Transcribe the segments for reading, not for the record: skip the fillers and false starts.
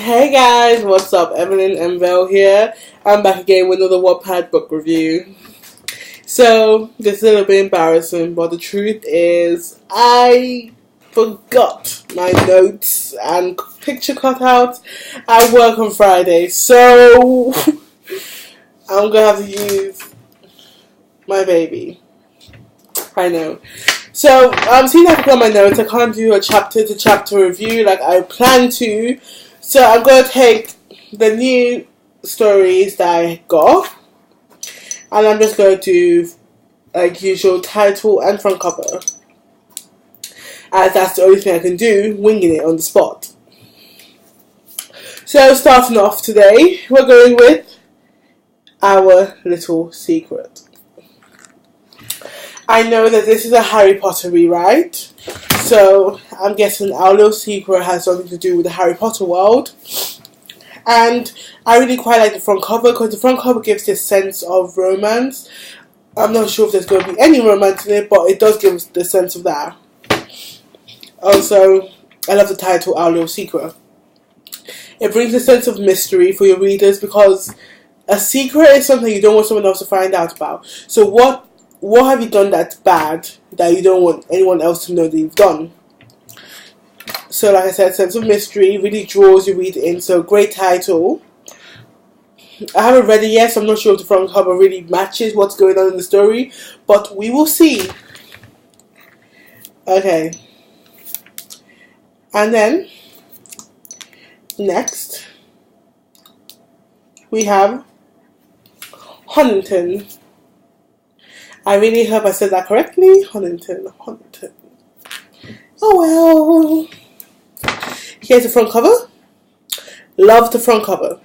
Hey guys, what's up? Evelyn M.Vail here. I'm back again with another Wattpad book review. So, this is a little bit embarrassing, but the truth is, I forgot my notes and picture cutouts at work on Friday. So, I'm gonna have to use my baby. I know. So, seeing I forgot my notes, I can't do a chapter to chapter review like I planned to. So I'm going to take the new stories that I got, and I'm just going to do, like usual, title and front cover, as that's the only thing I can do, winging it on the spot. So starting off today, we're going with Our Little Secret. I know that this is a Harry Potter rewrite, so I'm guessing Our Little Secret has something to do with the Harry Potter world. And I really quite like the front cover, because the front cover gives this sense of romance. I'm not sure if there's going to be any romance in it, but it does give us the sense of that. Also, I love the title, Our Little Secret. It brings a sense of mystery for your readers, because a secret is something you don't want someone else to find out about. So what have you done that's bad that you don't want anyone else to know that you've done? So like I said, sense of mystery really draws your reader in. So great title. I haven't read it yet, so I'm not sure if the front cover really matches what's going on in the story, but we will see. Okay. And then next we have Huntington. I really hope I said that correctly. Huntington. Oh well. Here's the front cover. Love the front cover.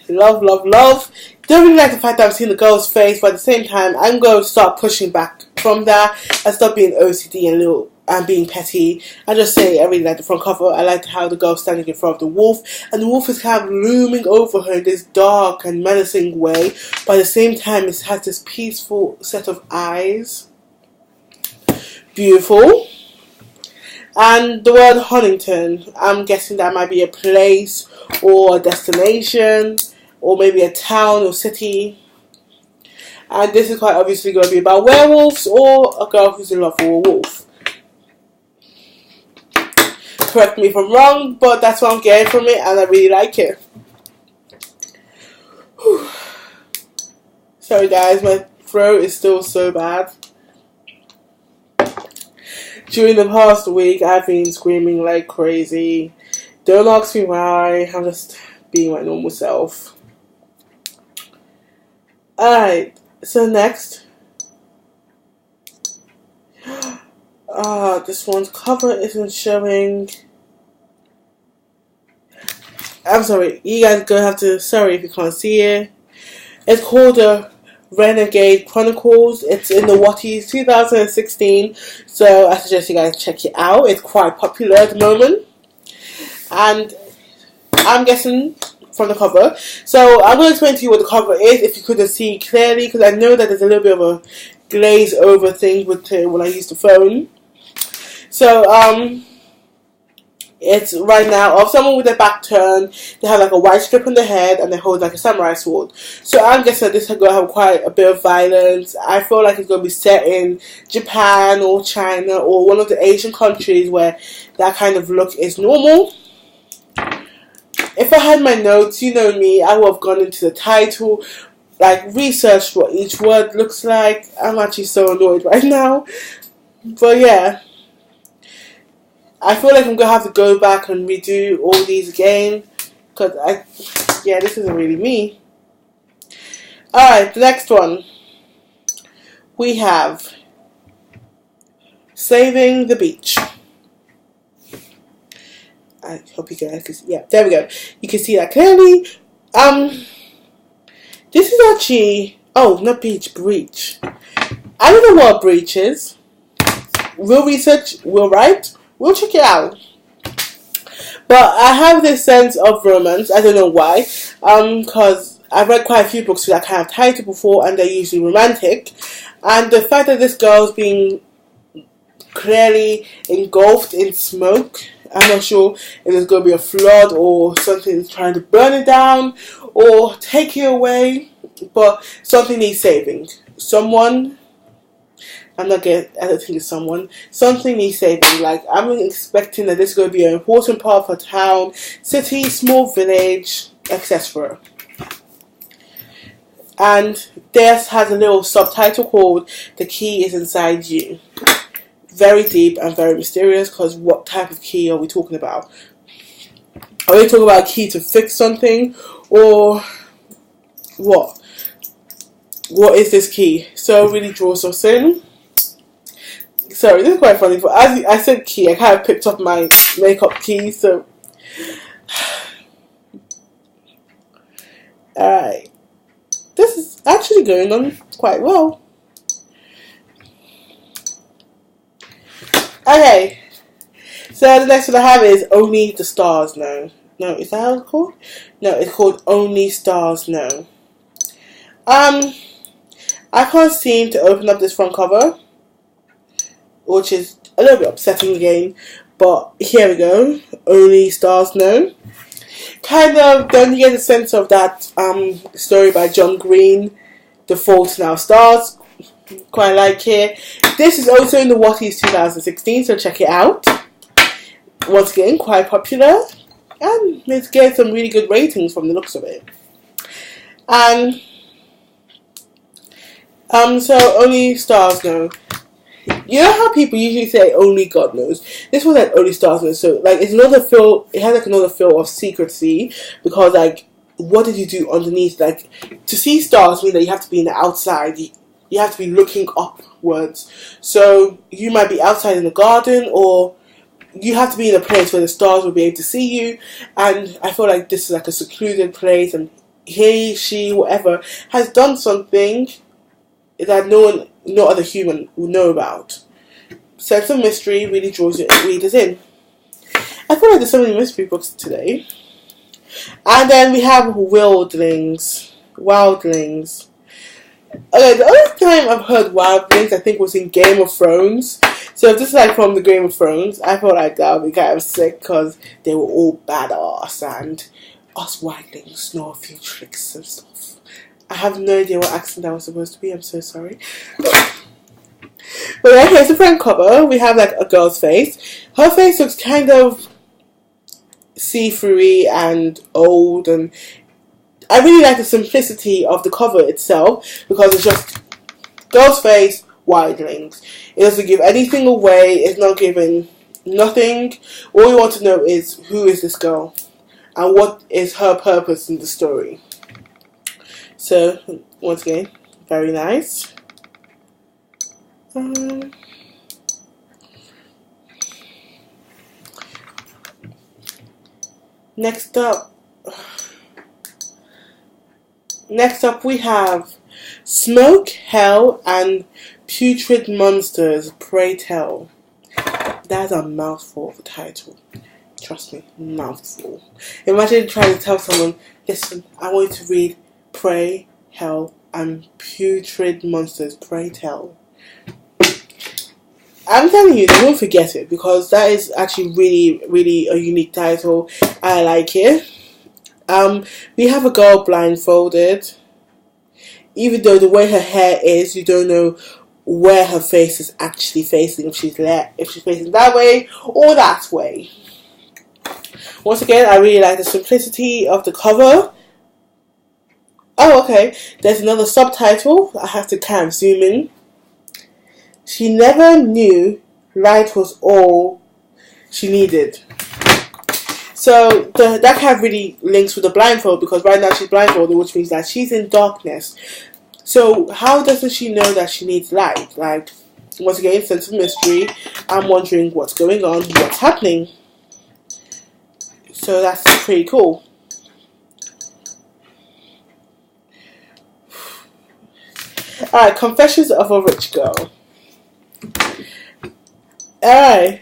Love. Don't really like the fact that I've seen the girl's face, but at the same time, I'm going to start pushing back from that and stop being OCD and being petty. I just say I really like the front cover. I like how the girl's standing in front of the wolf, and the wolf is kind of looming over her in this dark and menacing way, but at the same time it has this peaceful set of eyes. Beautiful. And the word Huntington, I'm guessing that might be a place or a destination or maybe a town or city. And this is quite obviously going to be about werewolves or a girl who's in love with a wolf. Correct me if I'm wrong, but that's what I'm getting from it, and I really like it. Whew. Sorry guys, my throat is still so bad. During the past week, I've been screaming like crazy. Don't ask me why, I'm just being my normal self. Alright, so next. This one's cover isn't showing. I'm sorry, you guys are gonna have to, sorry if you can't see it. It's called the Renegade Chronicles. It's in the Wattys 2016, so I suggest you guys check it out. It's quite popular at the moment, and I'm guessing from the cover. So I'm going to explain to you what the cover is if you couldn't see clearly, because I know that there's a little bit of a glaze over thing with when I use the phone. So it's right now of someone with their back turned. They have like a white strip on their head, and they hold like a samurai sword. So I'm guessing this is going to have quite a bit of violence. I feel like it's going to be set in Japan or China or one of the Asian countries where that kind of look is normal. If I had my notes, you know me, I would have gone into the title, like researched what each word looks like. I'm actually so annoyed right now. But yeah. I feel like I'm going to have to go back and redo all these again, because this isn't really me. Alright, the next one. We have Saving the Beach. I hope you guys can see. Yeah, there we go. You can see that clearly. This is actually, not beach, breach. I don't know what a breach is. We'll research, we'll write. We'll check it out. But I have this sense of romance. I don't know why. Because I've read quite a few books with that kind of title before, and they're usually romantic. And the fact that this girl's being clearly engulfed in smoke. I'm not sure if there's going to be a flood or something trying to burn it down or take it away, but something needs saving. Someone, I don't think it's someone. Something needs saving. Like, I'm expecting that this is going to be an important part of a town, city, small village, etc. And this has a little subtitle called "The Key is Inside You." Very deep and very mysterious, because what type of key are we talking about? Are we talking about a key to fix something, or what? What is this key? So it really draws us in. Sorry, this is quite funny, but as I said key, I kind of picked up my makeup key, so... Alright. This is actually going on quite well. Okay. So the next one I have is Only the Stars Know. No, is that how it's called? No, it's called Only Stars Know. I can't seem to open up this front cover, which is a little bit upsetting again, but here we go. Only Stars Know. Kind of, don't you get a sense of that story by John Green, The Fault in Our Stars? Quite like it. This is also in the Wattys 2016, so check it out. Once again, quite popular, and it's getting some really good ratings from the looks of it. And so Only Stars Know. You know how people usually say only God knows? This was like Only Stars Know. So like it's another feel. It has like another feel of secrecy, because like what did you do underneath? Like to see stars means that you have to be in the outside. You have to be looking upwards. So you might be outside in the garden, or you have to be in a place where the stars will be able to see you. And I feel like this is like a secluded place, and he, she, whatever has done something that no other human will know about. Sense of mystery really draws readers in. I feel like there's so many mystery books today. And then we have Wildlings. Okay, the only time I've heard Wildlings, I think, was in Game of Thrones. So if this is like from the Game of Thrones, I feel like that would be kind of sick, because they were all badass, and us Wildlings know a few tricks and stuff. I have no idea what accent that was supposed to be. I'm so sorry. But yeah, here's the front cover. We have like a girl's face. Her face looks kind of see-through and old, and I really like the simplicity of the cover itself, because it's just girl's face, Wildlings. It doesn't give anything away. It's not giving nothing. All you want to know is, who is this girl and what is her purpose in the story. So, once again, very nice. Next up we have Smoke, Hell, and Putrid Monsters, Pray Tell. That's a mouthful of a title. Trust me, mouthful. Imagine trying to tell someone, listen, I want you to read Pray, Hell, and Putrid Monsters, Pray Tell. I'm telling you, they won't forget it, because that is actually really, really a unique title. I like it. We have a girl blindfolded. Even though the way her hair is, you don't know where her face is actually facing. If she's facing that way or that way. Once again, I really like the simplicity of the cover. Oh, okay. There's another subtitle. I have to kind of zoom in. She never knew light was all she needed. So that kind of really links with the blindfold, because right now she's blindfolded, which means that she's in darkness. So how doesn't she know that she needs light? Like, once again, sense of mystery. I'm wondering what's going on, what's happening. So that's pretty cool. Alright, Confessions of a Rich Girl. Alright.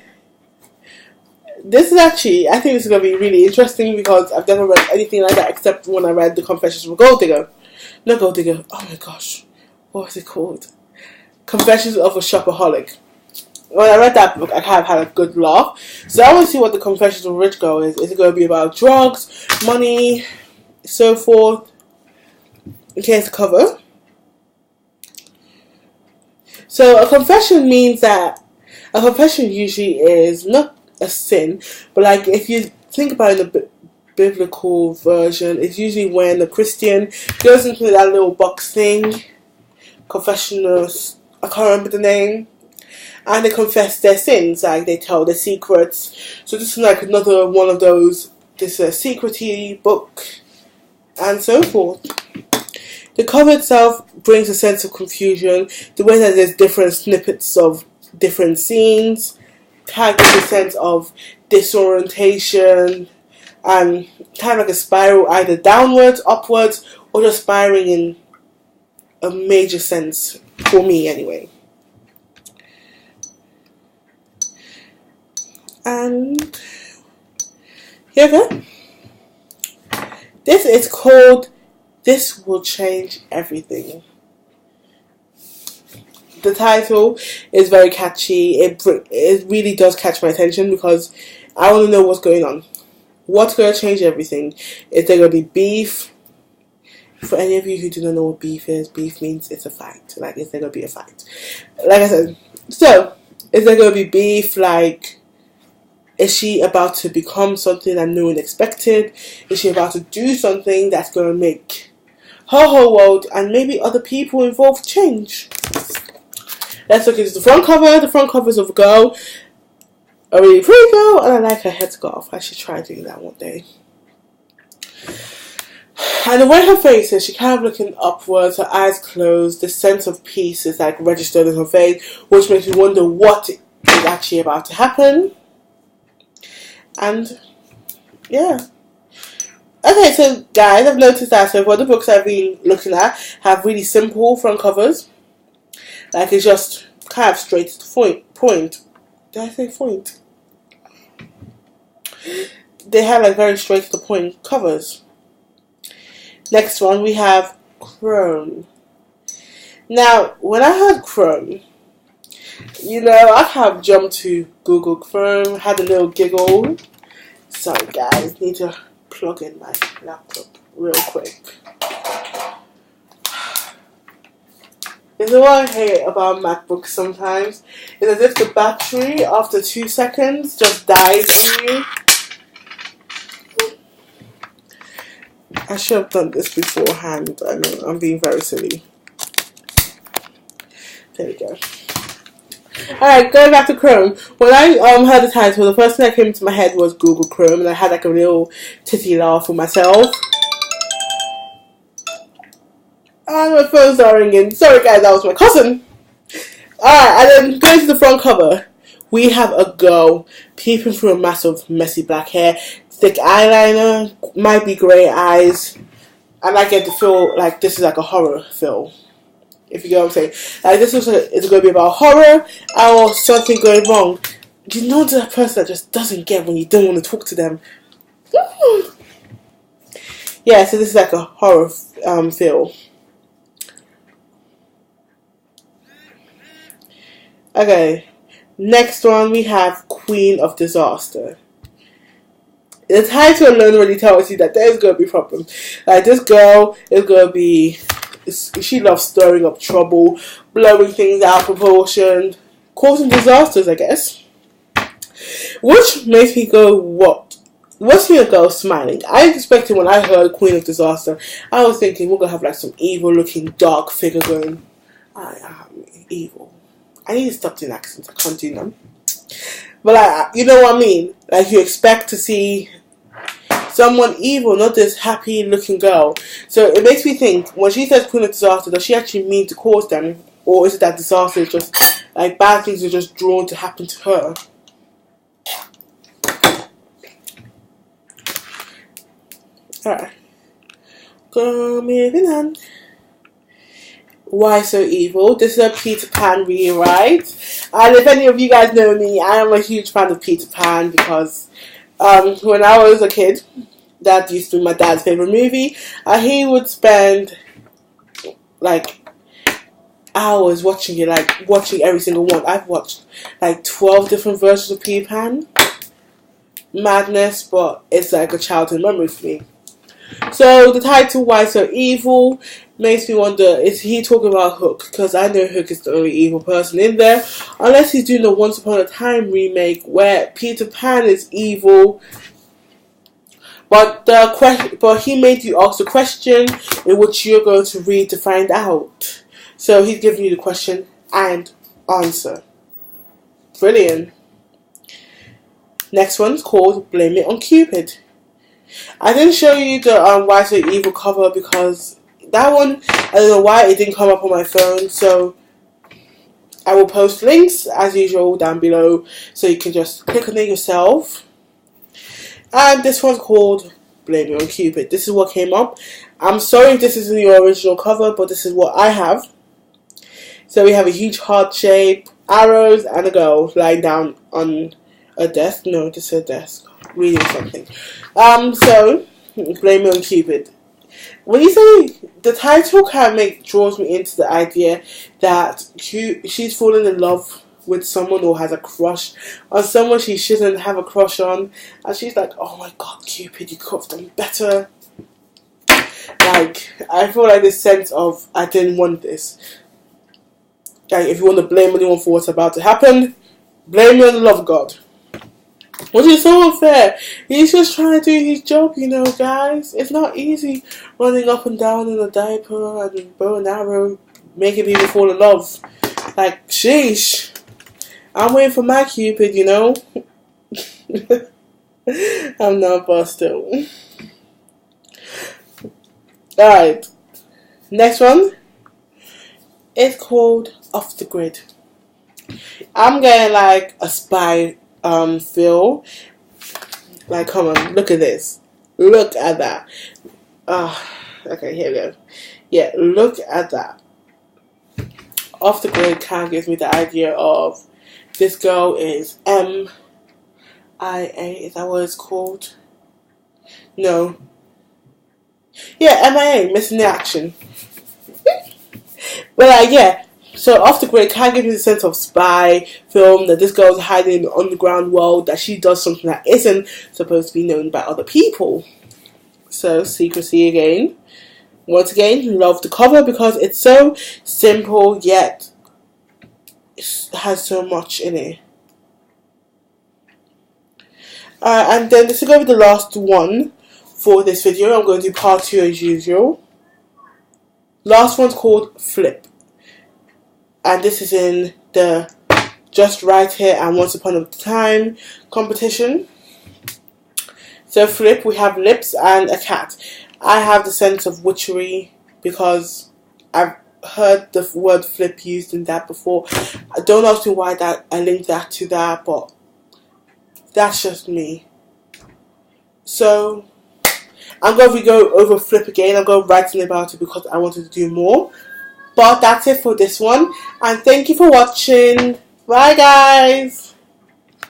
This is actually, I think this is going to be really interesting, because I've never read anything like that except when I read The Confessions of a Gold Digger. Not Gold Digger, oh my gosh. What was it called? Confessions of a Shopaholic. when I read that book, I kind of had a good laugh. So I want to see what the Confessions of a Rich Girl is. Is it going to be about drugs, money, so forth? Okay, it's the cover. So a confession means that a confession usually is not a sin, but like if you think about it in the biblical version, it's usually when the Christian goes into that little box thing, confessionals, I can't remember the name, and they confess their sins, like they tell their secrets. So this is like another one of those, this is a secrety book, and so forth. The cover itself brings a sense of confusion, the way that there's different snippets of different scenes, kind of gives a sense of disorientation, and kind of like a spiral either downwards, upwards, or just spiraling in a major sense, for me anyway. And here we go. This is called This Will Change Everything. The title is very catchy. It really does catch my attention because I want to know what's going on. What's going to change everything? Is there going to be beef? For any of you who do not know what beef is, beef means it's a fight. Like, is there going to be a fight? Like I said, so, is there going to be beef? Like, is she about to become something that no one expected? Is she about to do something that's going to make her whole world and maybe other people involved change? Let's look at the front cover. The front cover is of a girl, a really pretty girl, and I like her headscarf. I should try doing that one day. And the way her face is, she's kind of looking upwards, her eyes closed, the sense of peace is like registered in her face, which makes me wonder what is actually about to happen. And yeah. Okay, so guys, I've noticed that so far the books I've been looking at have really simple front covers. Like it's just kind of straight to the point. Did I say point? They have like very straight to the point covers. Next one we have Chrome. Now, when I heard Chrome, you know, I have jumped to Google Chrome, had a little giggle. Sorry guys, need to plug in my laptop real quick. This is what I hate about MacBooks sometimes. It's as if the battery after 2 seconds just dies on you. I should have done this beforehand. I know, I'm being very silly. There we go. Alright, going back to Chrome. When I heard the title, the first thing that came into my head was Google Chrome, and I had like a little titty laugh for myself. And my phone's not ringing. Sorry guys, that was my cousin. Alright, and then going to the front cover, we have a girl peeping through a mass of messy black hair, thick eyeliner, might be grey eyes, and I get to feel like this is like a horror film. If you get what I'm saying. Like this is going to be about horror or something going wrong. You know that person that just doesn't get when you don't want to talk to them. Yeah, so this is like a horror film. Okay, next one we have Queen of Disaster. The title alone already tells you that there's going to be problems. Like this girl is going to be, she loves stirring up trouble, blowing things out of proportion, causing disasters, I guess. Which makes me go, what? What's me a girl smiling? I expected when I heard Queen of Disaster, I was thinking we're going to have like some evil looking dark figure going, I am evil. I need to stop doing accents, I can't do them. But like, you know what I mean? Like you expect to see someone evil, not this happy looking girl. So it makes me think, when she says Queen of Disaster, does she actually mean to cause them? Or is it that disaster is just, like bad things are just drawn to happen to her? Alright. Moving on. Why So Evil? This is a Peter Pan rewrite. And if any of you guys know me, I am a huge fan of Peter Pan because when I was a kid, that used to be my dad's favourite movie. He would spend like hours watching it, like watching every single one. I've watched like 12 different versions of Peter Pan. Madness, but it's like a childhood memory for me. So the title "Why So Evil" makes me wonder, is he talking about Hook? Because I know Hook is the only evil person in there, unless he's doing the Once Upon a Time remake where Peter Pan is evil. But he made you ask the question in which you're going to read to find out. So he's giving you the question and answer. Brilliant. Next one's called "Blame It on Cupid." I didn't show you the Why So Evil cover because that one, I don't know why it didn't come up on my phone. So I will post links as usual down below so you can just click on it yourself. And this one's called "Blame It on Cupid." This is what came up. I'm sorry if this isn't your original cover, but this is what I have. So we have a huge heart shape, arrows, and a girl lying down on a desk. No, this is a desk. Reading something. So "Blame It on Cupid." When you say the title, kind of draws me into the idea that she's fallen in love with someone or has a crush on someone she shouldn't have a crush on, and she's like, "Oh my God, Cupid, you could have done better." Like, I feel like this sense of I didn't want this. Like, if you want to blame anyone for what's about to happen, blame it on the love god. Which is so unfair. He's just trying to do his job, you know, guys. It's not easy running up and down in a diaper and bow and arrow, making people fall in love. Like, sheesh. I'm waiting for my Cupid, you know. I'm not, but still. Alright. Next one. It's called "Off the Grid." I'm getting like a spy feel. Like, come on, look at this. Look at that. Okay, here we go. Yeah, look at that. Off the Grid kind of gives me the idea of this girl is MIA. Is that what it's called? No. Yeah, MIA, missing in action. But yeah. So Off the Grid kind of gives me the sense of spy film, that this girl's hiding in the underground world, that she does something that isn't supposed to be known by other people. So secrecy again. Once again, love the cover because it's so simple yet it has so much in it. And then this is going to be the last one for this video. I'm going to do part 2 as usual. Last one's called "Flip." And this is in the Just Right Here and Once Upon a Time competition. So "Flip," we have lips and a cat. I have the sense of witchery because I've heard the word flip used in that before. I don't ask me why that I linked that to that, but that's just me. So I'm going to go over "Flip" again. I'm going to write about it because I wanted to do more. But that's it for this one. And thank you for watching. Bye, guys.